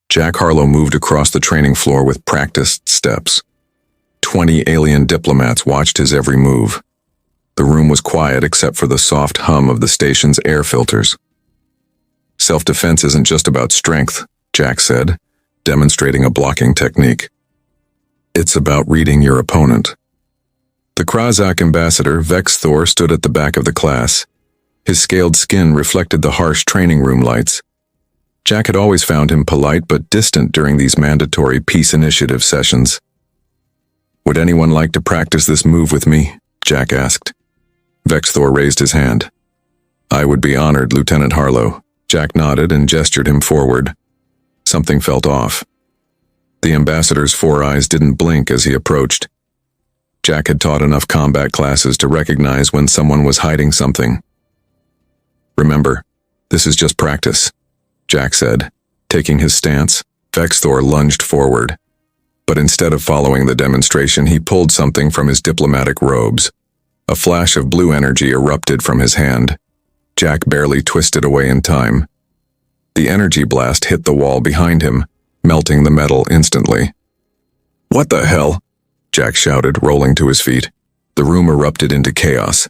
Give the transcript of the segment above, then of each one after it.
Jack Harlow moved across the training floor with practiced steps. 20 alien diplomats watched his every move. The room was quiet except for the soft hum of the station's air filters. Self-defense isn't just about strength, Jack said, demonstrating a blocking technique. It's about reading your opponent. The Krazak ambassador, Vex Thor, stood at the back of the class. His scaled skin reflected the harsh training room lights. Jack had always found him polite but distant during these mandatory peace initiative sessions. Would anyone like to practice this move with me? Jack asked. Vex Thor raised his hand. I would be honored, Lieutenant Harlow. Jack nodded and gestured him forward. Something felt off. The ambassador's 4 eyes didn't blink as he approached. Jack had taught enough combat classes to recognize when someone was hiding something. Remember, this is just practice, Jack said. Taking his stance, Vex Thor lunged forward. But instead of following the demonstration, he pulled something from his diplomatic robes. A flash of blue energy erupted from his hand. Jack barely twisted away in time. The energy blast hit the wall behind him, melting the metal instantly. What the hell? Jack shouted, rolling to his feet. The room erupted into chaos.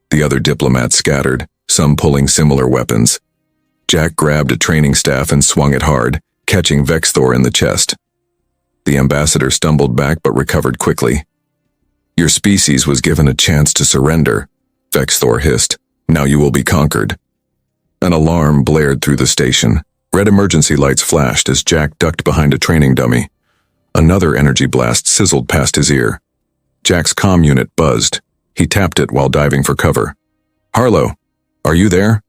The other diplomats scattered, some pulling similar weapons. Jack grabbed a training staff and swung it hard, catching Vex Thor in the chest. The ambassador stumbled back but recovered quickly. Your species was given a chance to surrender, Vex Thor hissed. Now you will be conquered. An alarm blared through the station. Red emergency lights flashed as Jack ducked behind a training dummy. Another energy blast sizzled past his ear. Jack's comm unit buzzed. He tapped it while diving for cover. Harlow, are you there?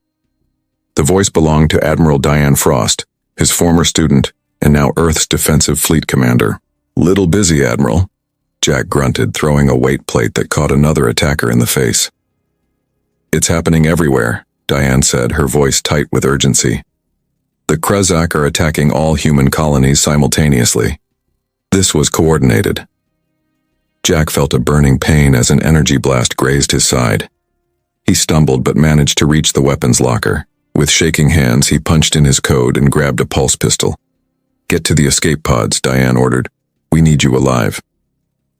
The voice belonged to Admiral Diane Frost, his former student, and now Earth's defensive fleet commander. Little busy, Admiral, Jack grunted, throwing a weight plate that caught another attacker in the face. It's happening everywhere, Diane said, her voice tight with urgency. The Krazak are attacking all human colonies simultaneously. This was coordinated. Jack felt a burning pain as an energy blast grazed his side. He stumbled but managed to reach the weapons locker. With shaking hands, he punched in his code and grabbed a pulse pistol. Get to the escape pods, Diane ordered. We need you alive.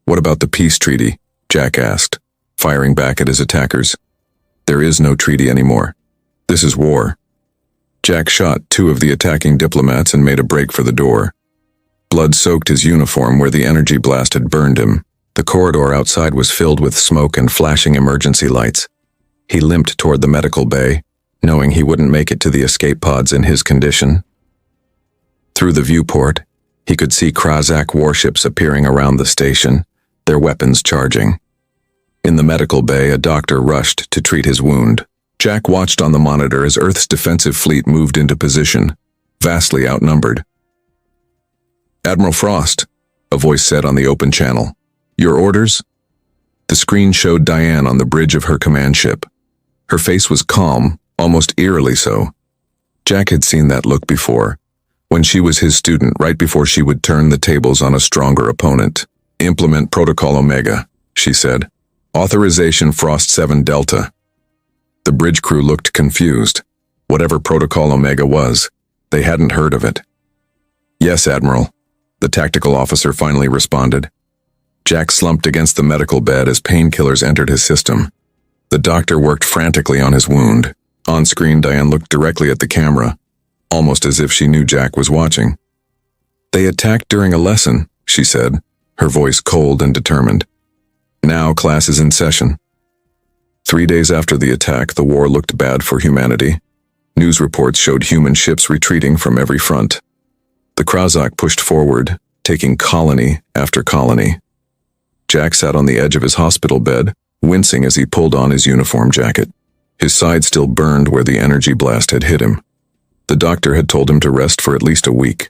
What about the peace treaty? Jack asked, firing back at his attackers. There is no treaty anymore. This is war. Jack shot 2 of the attacking diplomats and made a break for the door. Blood soaked his uniform where the energy blast had burned him. The corridor outside was filled with smoke and flashing emergency lights. He limped toward the medical bay, knowing he wouldn't make it to the escape pods in his condition. Through the viewport, he could see Krazak warships appearing around the station, their weapons charging. In the medical bay, a doctor rushed to treat his wound. Jack watched on the monitor as Earth's defensive fleet moved into position, vastly outnumbered. Admiral Frost, a voice said on the open channel. Your orders? The screen showed Diane on the bridge of her command ship. Her face was calm, almost eerily so. Jack had seen that look before, when she was his student right before she would turn the tables on a stronger opponent. Implement Protocol Omega, she said. Authorization Frost 7 Delta. The bridge crew looked confused. Whatever Protocol Omega was, they hadn't heard of it. Yes, Admiral, the tactical officer finally responded. Jack slumped against the medical bed as painkillers entered his system. The doctor worked frantically on his wound. On screen, Diane looked directly at the camera, almost as if she knew Jack was watching. They attacked during a lesson, she said, her voice cold and determined. Now class is in session. 3 days after the attack, the war looked bad for humanity. News reports showed human ships retreating from every front. The Krazak pushed forward, taking colony after colony. Jack sat on the edge of his hospital bed, wincing as he pulled on his uniform jacket. His side still burned where the energy blast had hit him. The doctor had told him to rest for at least a week.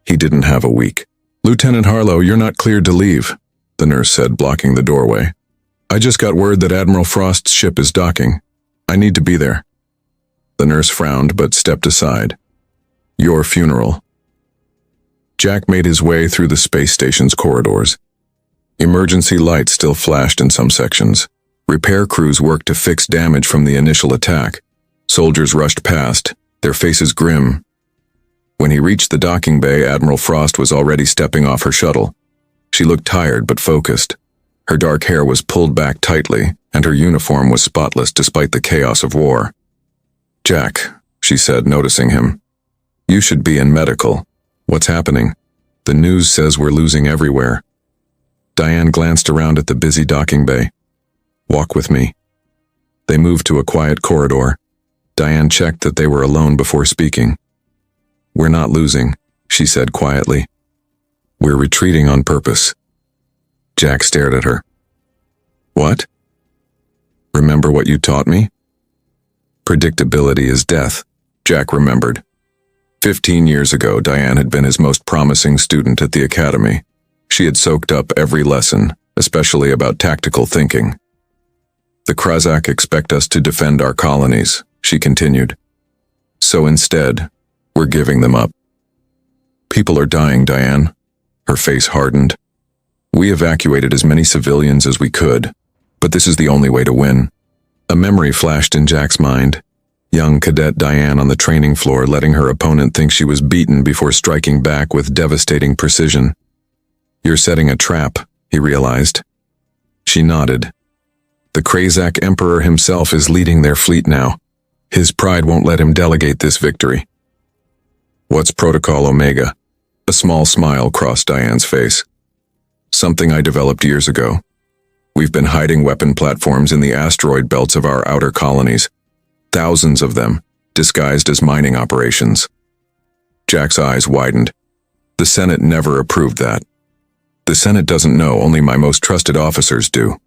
He didn't have a week. Lieutenant Harlow, you're not cleared to leave, the nurse said, blocking the doorway. I just got word that Admiral Frost's ship is docking. I need to be there. The nurse frowned but stepped aside. Your funeral. Jack made his way through the space station's corridors. Emergency lights still flashed in some sections. Repair crews worked to fix damage from the initial attack. Soldiers rushed past, their faces grim. When he reached the docking bay, Admiral Frost was already stepping off her shuttle. She looked tired but focused. Her dark hair was pulled back tightly, and her uniform was spotless despite the chaos of war. "Jack," she said, noticing him. "You should be in medical. What's happening? The news says we're losing everywhere." Diane glanced around at the busy docking bay. "Walk with me." They moved to a quiet corridor. Diane checked that they were alone before speaking. "We're not losing," she said quietly. "We're retreating on purpose." Jack stared at her. "What?" "Remember what you taught me?" "Predictability is death," Jack remembered. 15 years ago, Diane had been his most promising student at the academy. She had soaked up every lesson, especially about tactical thinking. "The Krazak expect us to defend our colonies," she continued. "So instead, we're giving them up." "People are dying, Diane." Her face hardened. "We evacuated as many civilians as we could, but this is the only way to win." A memory flashed in Jack's mind. Young cadet Diane on the training floor letting her opponent think she was beaten before striking back with devastating precision. "You're setting a trap," he realized. She nodded. "The Krazak Emperor himself is leading their fleet now. His pride won't let him delegate this victory." "What's Protocol Omega?" A small smile crossed Diane's face. "Something I developed years ago. We've been hiding weapon platforms in the asteroid belts of our outer colonies. Thousands of them, disguised as mining operations." Jack's eyes widened. "The Senate never approved that." "The Senate doesn't know, only my most trusted officers do."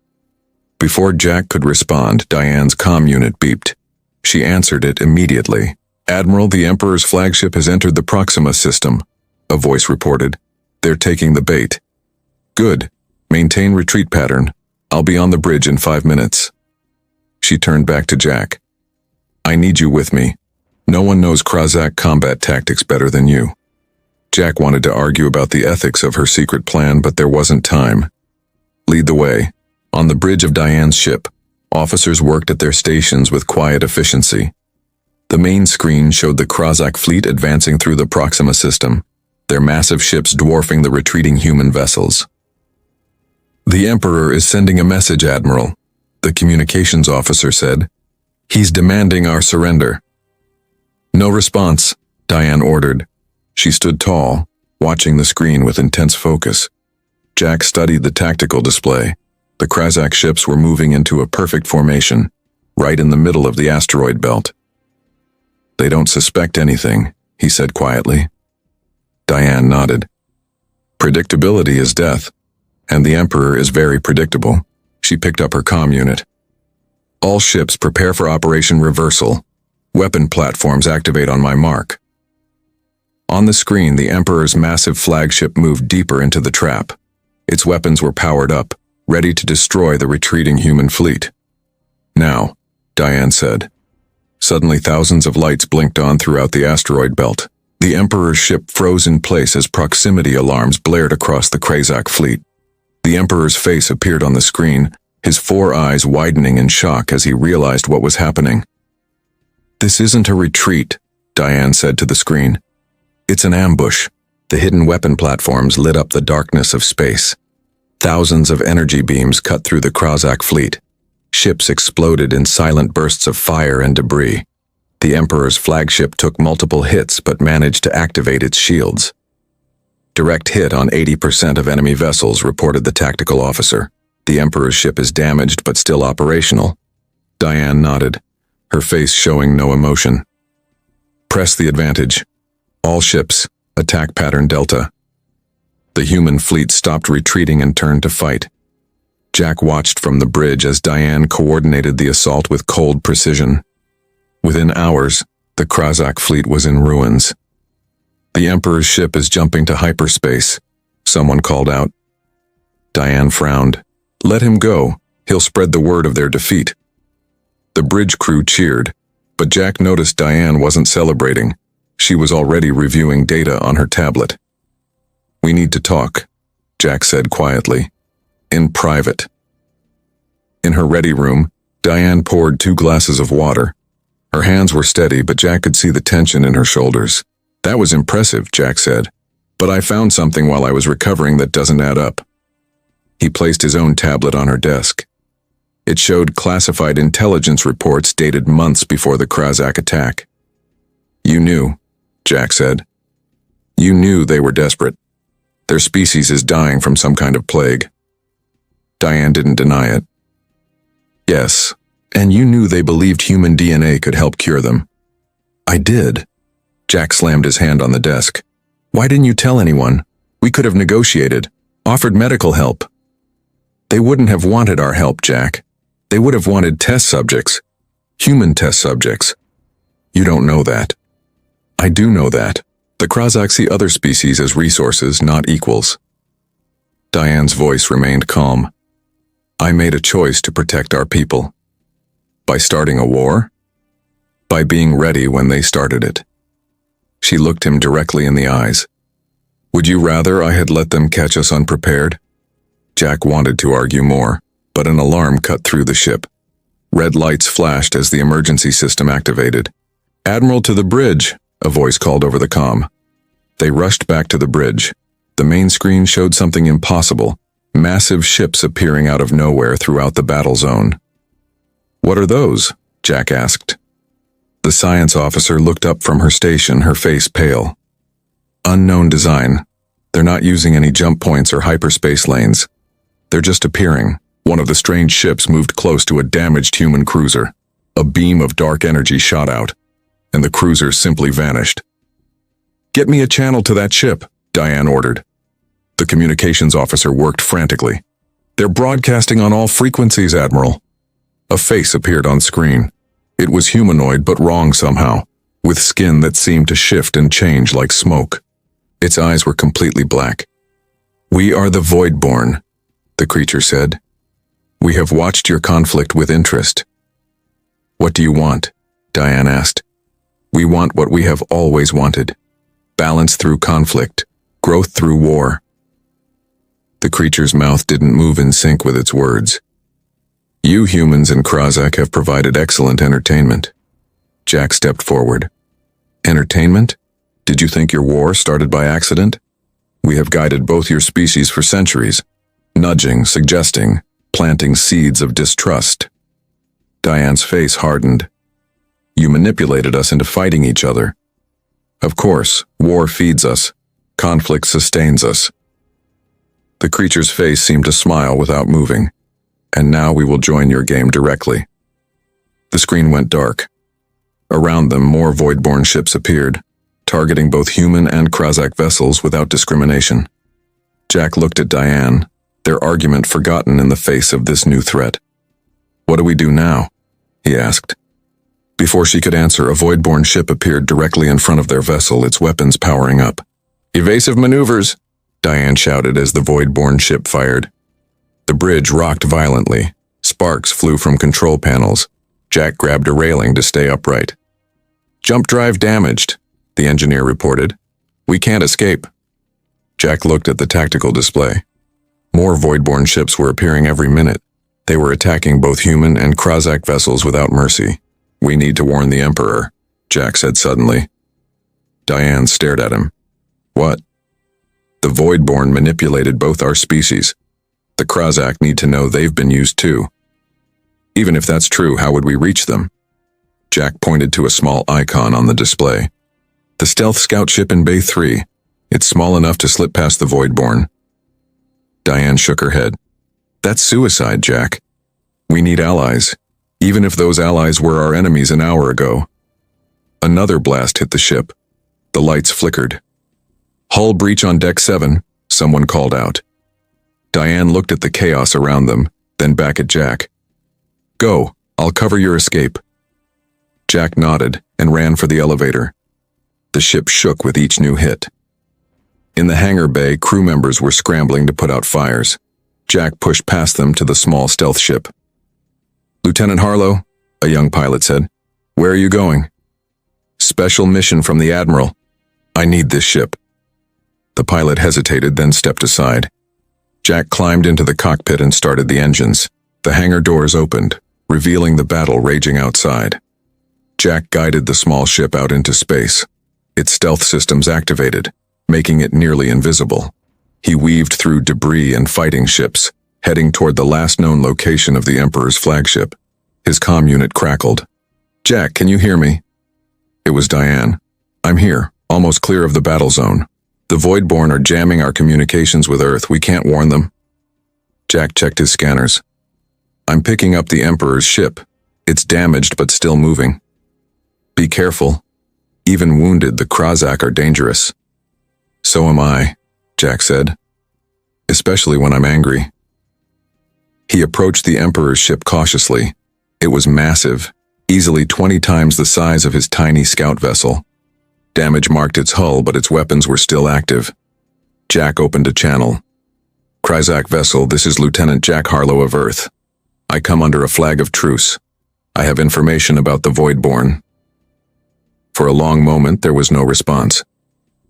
Before Jack could respond, Diane's comm unit beeped. She answered it immediately. "Admiral, the Emperor's flagship has entered the Proxima system," a voice reported. "They're taking the bait." "Good. Maintain retreat pattern. I'll be on the bridge in 5 minutes." She turned back to Jack. "I need you with me. No one knows Krazak combat tactics better than you." Jack wanted to argue about the ethics of her secret plan, but there wasn't time. "Lead the way." On the bridge of Diane's ship, officers worked at their stations with quiet efficiency. The main screen showed the Krazak fleet advancing through the Proxima system, their massive ships dwarfing the retreating human vessels. "The Emperor is sending a message, Admiral," the communications officer said. "He's demanding our surrender." "No response," Diane ordered. She stood tall, watching the screen with intense focus. Jack studied the tactical display. The Krazak ships were moving into a perfect formation, right in the middle of the asteroid belt. "They don't suspect anything," he said quietly. Diane nodded. "Predictability is death, and the Emperor is very predictable." She picked up her comm unit. "All ships prepare for Operation Reversal. Weapon platforms activate on my mark." On the screen, the Emperor's massive flagship moved deeper into the trap. Its weapons were powered up, ready to destroy the retreating human fleet. "Now," Diane said. Suddenly thousands of lights blinked on throughout the asteroid belt. The Emperor's ship froze in place as proximity alarms blared across the Krazak fleet. The Emperor's face appeared on the screen, his 4 eyes widening in shock as he realized what was happening. "This isn't a retreat," Diane said to the screen. "It's an ambush." The hidden weapon platforms lit up the darkness of space. Thousands of energy beams cut through the Krazak fleet. Ships exploded in silent bursts of fire and debris. The Emperor's flagship took multiple hits but managed to activate its shields. "Direct hit on 80% of enemy vessels," reported the tactical officer. "The Emperor's ship is damaged but still operational." Diane nodded, her face showing no emotion. "Press the advantage. All ships, attack pattern Delta." The human fleet stopped retreating and turned to fight. Jack watched from the bridge as Diane coordinated the assault with cold precision. Within hours, the Krazak fleet was in ruins. "The Emperor's ship is jumping to hyperspace," someone called out. Diane frowned. "Let him go. He'll spread the word of their defeat." The bridge crew cheered, but Jack noticed Diane wasn't celebrating. She was already reviewing data on her tablet. "We need to talk," Jack said quietly. "In private." In her ready room, Diane poured 2 glasses of water. Her hands were steady, but Jack could see the tension in her shoulders. That was impressive, Jack said. But I found something while I was recovering that doesn't add up. He placed his own tablet on her desk. It showed classified intelligence reports dated months before the Krazak attack. You knew, Jack said. You knew they were desperate. Their species is dying from some kind of plague. Diane didn't deny it. Yes, and you knew they believed human DNA could help cure them. I did. Jack slammed his hand on the desk. Why didn't you tell anyone? We could have negotiated, offered medical help. They wouldn't have wanted our help, Jack. They would have wanted test subjects. Human test subjects. You don't know that. I do know that. The Krazak see other species as resources, not equals. Diane's voice remained calm. I made a choice to protect our people. By starting a war? By being ready when they started it. She looked him directly in the eyes. Would you rather I had let them catch us unprepared? Jack wanted to argue more, but an alarm cut through the ship. Red lights flashed as the emergency system activated. Admiral, to the bridge, a voice called over the comm. They rushed back to the bridge. The main screen showed something impossible, massive ships appearing out of nowhere throughout the battle zone. What are those? Jack asked. The science officer looked up from her station, her face pale. Unknown design. They're not using any jump points or hyperspace lanes. They're just appearing. One of the strange ships moved close to a damaged human cruiser. A beam of dark energy shot out, and the cruiser simply vanished. Get me a channel to that ship, Diane ordered. The communications officer worked frantically. They're broadcasting on all frequencies, Admiral. A face appeared on screen. It was humanoid but wrong somehow, with skin that seemed to shift and change like smoke. Its eyes were completely black. We are the Voidborn, the creature said. We have watched your conflict with interest. What do you want? Diane asked. We want what we have always wanted. Balance through conflict, growth through war. The creature's mouth didn't move in sync with its words. You humans in Krazak have provided excellent entertainment. Jack stepped forward. Entertainment? Did you think your war started by accident? We have guided both your species for centuries, nudging, suggesting, planting seeds of distrust. Diane's face hardened. You manipulated us into fighting each other. Of course, war feeds us. Conflict sustains us. The creature's face seemed to smile without moving. And now we will join your game directly. The screen went dark. Around them, more Voidborn ships appeared, targeting both human and Krazak vessels without discrimination. Jack looked at Diane, their argument forgotten in the face of this new threat. What do we do now? He asked. Before she could answer, a Voidborn ship appeared directly in front of their vessel, its weapons powering up. Evasive maneuvers, Diane shouted as the Voidborn ship fired. The bridge rocked violently. Sparks flew from control panels. Jack grabbed a railing to stay upright. Jump drive damaged, the engineer reported. We can't escape. Jack looked at the tactical display. More Voidborn ships were appearing every minute. They were attacking both human and Krazak vessels without mercy. We need to warn the Emperor, Jack said suddenly. Diane stared at him. What? The Voidborn manipulated both our species. The Krazak need to know they've been used too. Even if that's true, how would we reach them? Jack pointed to a small icon on the display. The stealth scout ship in Bay 3. It's small enough to slip past the Voidborn. Diane shook her head. That's suicide, Jack. We need allies, even if those allies were our enemies an hour ago. Another blast hit the ship. The lights flickered. Hull breach on Deck 7, someone called out. Diane looked at the chaos around them, then back at Jack. Go, I'll cover your escape. Jack nodded and ran for the elevator. The ship shook with each new hit. In the hangar bay, crew members were scrambling to put out fires. Jack pushed past them to the small stealth ship. Lieutenant Harlow, a young pilot said, where are you going? Special mission from the Admiral. I need this ship. The pilot hesitated, then stepped aside. Jack climbed into the cockpit and started the engines. The hangar doors opened, revealing the battle raging outside. Jack guided the small ship out into space. its stealth systems activated, making it nearly invisible. He weaved through debris and fighting ships, heading toward the last known location of the Emperor's flagship. His comm unit crackled. "Jack, can you hear me?" It was Diane. "I'm here, almost clear of the battle zone. The Voidborn are jamming our communications with Earth. We can't warn them." Jack checked his scanners. "I'm picking up the Emperor's ship. It's damaged but still moving." "Be careful. Even wounded, the Krozak are dangerous." "So am I," Jack said. "Especially when I'm angry." He approached the Emperor's ship cautiously. It was massive, easily 20 times the size of his tiny scout vessel. Damage marked its hull, but its weapons were still active. Jack opened a channel. "Krozak vessel, this is Lieutenant Jack Harlow of Earth. I come under a flag of truce. I have information about the Voidborn." For a long moment, there was no response.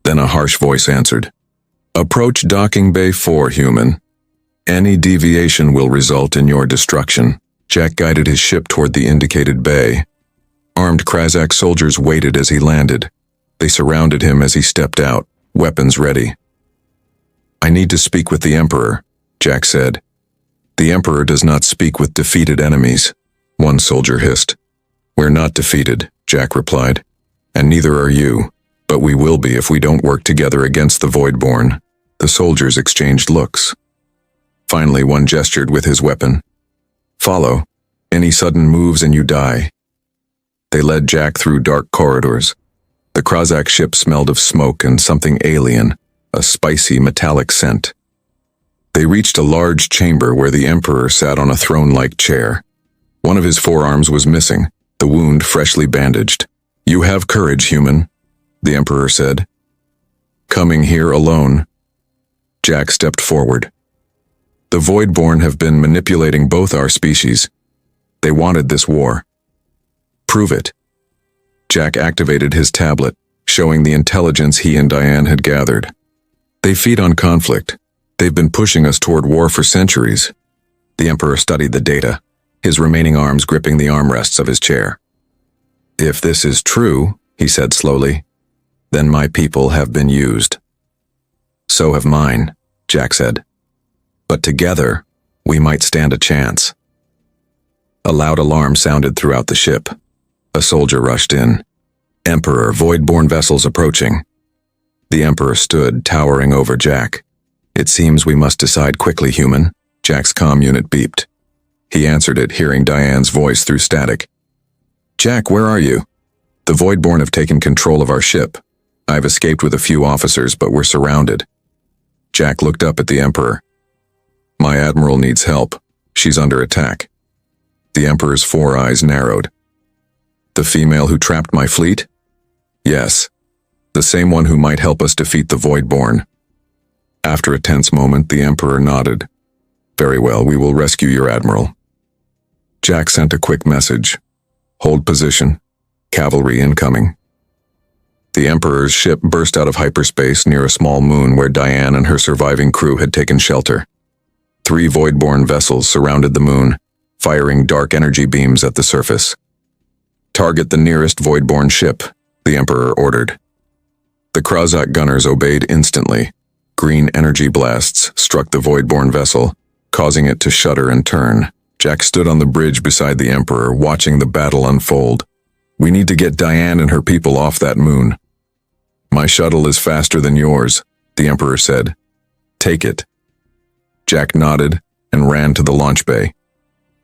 Then a harsh voice answered. "Approach docking bay 4, human. Any deviation will result in your destruction." Jack guided his ship toward the indicated bay. Armed Krozak soldiers waited as he landed. They surrounded him as he stepped out, weapons ready. "I need to speak with the Emperor," Jack said. "The Emperor does not speak with defeated enemies," one soldier hissed. "We're not defeated," Jack replied. "And neither are you, but we will be if we don't work together against the Voidborn." The soldiers exchanged looks. Finally, one gestured with his weapon. "Follow. Any sudden moves and you die." They led Jack through dark corridors. The Krozak ship smelled of smoke and something alien, a spicy metallic scent. They reached a large chamber where the Emperor sat on a throne-like chair. One of his forearms was missing, the wound freshly bandaged. "You have courage, human," the Emperor said. "Coming here alone." Jack stepped forward. "The Voidborn have been manipulating both our species. They wanted this war." "Prove it." Jack activated his tablet, showing the intelligence he and Diane had gathered. "They feed on conflict. They've been pushing us toward war for centuries." The Emperor studied the data, his remaining arms gripping the armrests of his chair. "If this is true," he said slowly, "then my people have been used." "So have mine," Jack said. "But together, we might stand a chance." A loud alarm sounded throughout the ship. A soldier rushed in. "Emperor, Voidborn vessels approaching." The Emperor stood, towering over Jack. "It seems we must decide quickly, human." Jack's comm unit beeped. He answered it, hearing Diane's voice through static. "Jack, where are you?" "The Voidborn have taken control of our ship. I've escaped with a few officers, but we're surrounded." Jack looked up at the Emperor. "My admiral needs help. She's under attack." The Emperor's 4 eyes narrowed. "The female who trapped my fleet?" "Yes. The same one who might help us defeat the Voidborn." After a tense moment, the Emperor nodded. "Very well, we will rescue your admiral." Jack sent a quick message. "Hold position. Cavalry incoming." The Emperor's ship burst out of hyperspace near a small moon where Diane and her surviving crew had taken shelter. 3 Voidborn vessels surrounded the moon, firing dark energy beams at the surface. "Target the nearest Voidborn ship," the Emperor ordered. The Krozak gunners obeyed instantly. Green energy blasts struck the Voidborn vessel, causing it to shudder and turn. Jack stood on the bridge beside the Emperor, watching the battle unfold. "We need to get Diane and her people off that moon." "My shuttle is faster than yours," the Emperor said. "Take it." Jack nodded and ran to the launch bay.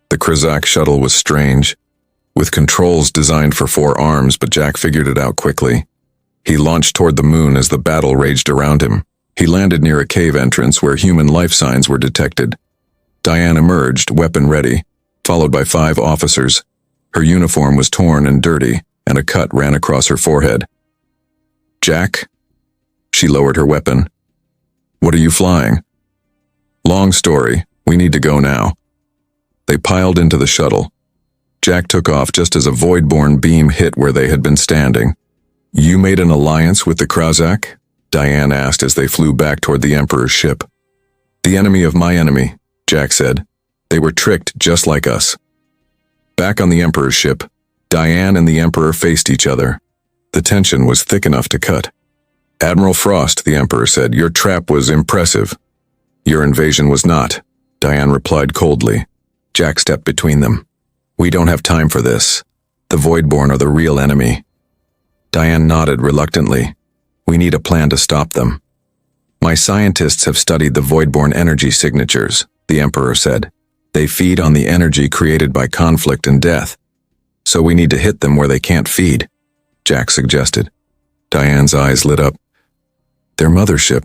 The Krozak shuttle was strange, with controls designed for 4 arms, but Jack figured it out quickly. He launched toward the moon as the battle raged around him. He landed near a cave entrance where human life signs were detected. Diane emerged, weapon ready, followed by 5 officers. Her uniform was torn and dirty, and a cut ran across her forehead. "Jack?" She lowered her weapon. "What are you flying?" "Long story. We need to go now." They piled into the shuttle. Jack took off just as a Voidborn beam hit where they had been standing. "You made an alliance with the Krozak?" Diane asked as they flew back toward the Emperor's ship. "The enemy of my enemy," Jack said. "They were tricked just like us." Back on the Emperor's ship, Diane and the Emperor faced each other. The tension was thick enough to cut. "Admiral Frost," the Emperor said, "your trap was impressive." "Your invasion was not," Diane replied coldly. Jack stepped between them. "We don't have time for this. The Voidborn are the real enemy." Diane nodded reluctantly. "We need a plan to stop them." "My scientists have studied the Voidborn energy signatures," the Emperor said. "They feed on the energy created by conflict and death. So we need to hit them where they can't feed," Jack suggested. Diane's eyes lit up. "Their mothership.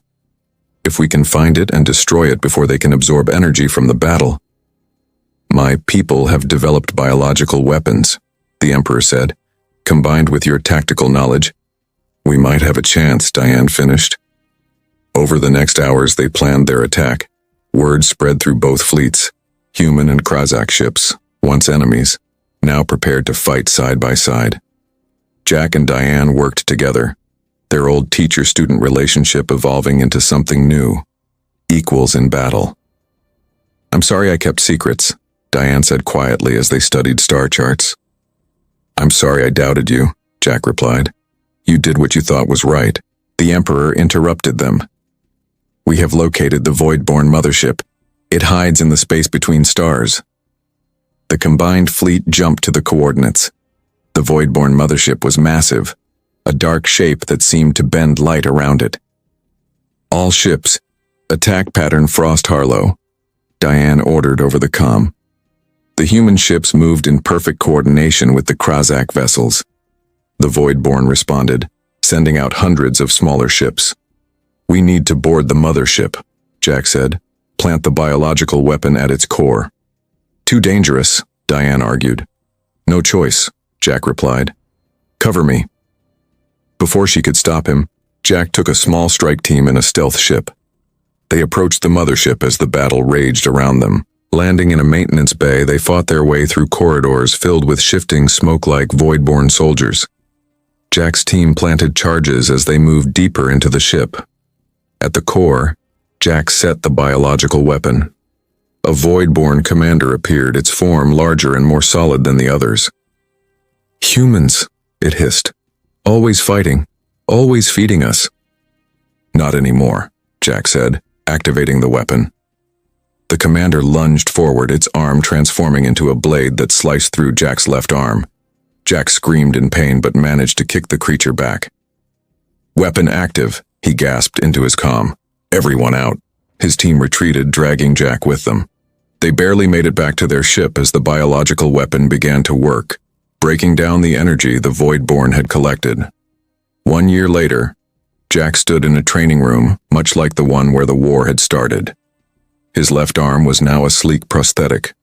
If we can find it and destroy it before they can absorb energy from the battle." "My people have developed biological weapons," the Emperor said. "Combined with your tactical knowledge, we might have a chance," Diane finished. Over the next hours they planned their attack. Word spread through both fleets. Human and Krazak ships, once enemies, now prepared to fight side by side. Jack and Diane worked together, their old teacher-student relationship evolving into something new. Equals in battle. "I'm sorry I kept secrets," Diane said quietly as they studied star charts. "I'm sorry I doubted you," Jack replied. "You did what you thought was right." The Emperor interrupted them. "We have located the Voidborn mothership. It hides in the space between stars." The combined fleet jumped to the coordinates. The Voidborn mothership was massive, a dark shape that seemed to bend light around it. "All ships, attack pattern Frost Harlow," Diane ordered over the comm. The human ships moved in perfect coordination with the Krazak vessels. The Voidborn responded, sending out hundreds of smaller ships. "We need to board the mothership," Jack said. "Plant the biological weapon at its core." "Too dangerous," Diane argued. "No choice," Jack replied. "Cover me." Before she could stop him, Jack took a small strike team in a stealth ship. They approached the mothership as the battle raged around them. Landing in a maintenance bay, they fought their way through corridors filled with shifting smoke-like Voidborn soldiers. Jack's team planted charges as they moved deeper into the ship. At the core, Jack set the biological weapon. A Voidborn commander appeared, its form larger and more solid than the others. "Humans," it hissed. "Always fighting, always feeding us." "Not anymore," Jack said, activating the weapon. The commander lunged forward, its arm transforming into a blade that sliced through Jack's left arm. Jack screamed in pain but managed to kick the creature back. "Weapon active," he gasped into his comm. "Everyone out." His team retreated, dragging Jack with them. They barely made it back to their ship as the biological weapon began to work, breaking down the energy the Voidborn had collected. 1 year later, Jack stood in a training room, much like the one where the war had started. His left arm was now a sleek prosthetic,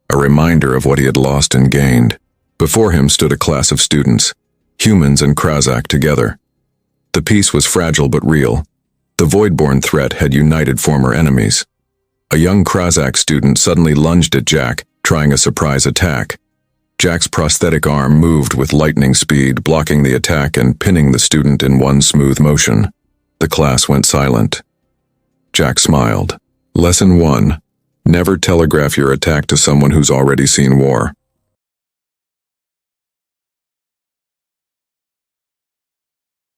a reminder of what he had lost and gained. Before him stood a class of students, humans and Krazak together. The peace was fragile but real. The Voidborn threat had united former enemies. A young Krazak student suddenly lunged at Jack, trying a surprise attack. Jack's prosthetic arm moved with lightning speed, blocking the attack and pinning the student in one smooth motion. The class went silent. Jack smiled. Lesson 1. Never telegraph your attack to someone who's already seen war.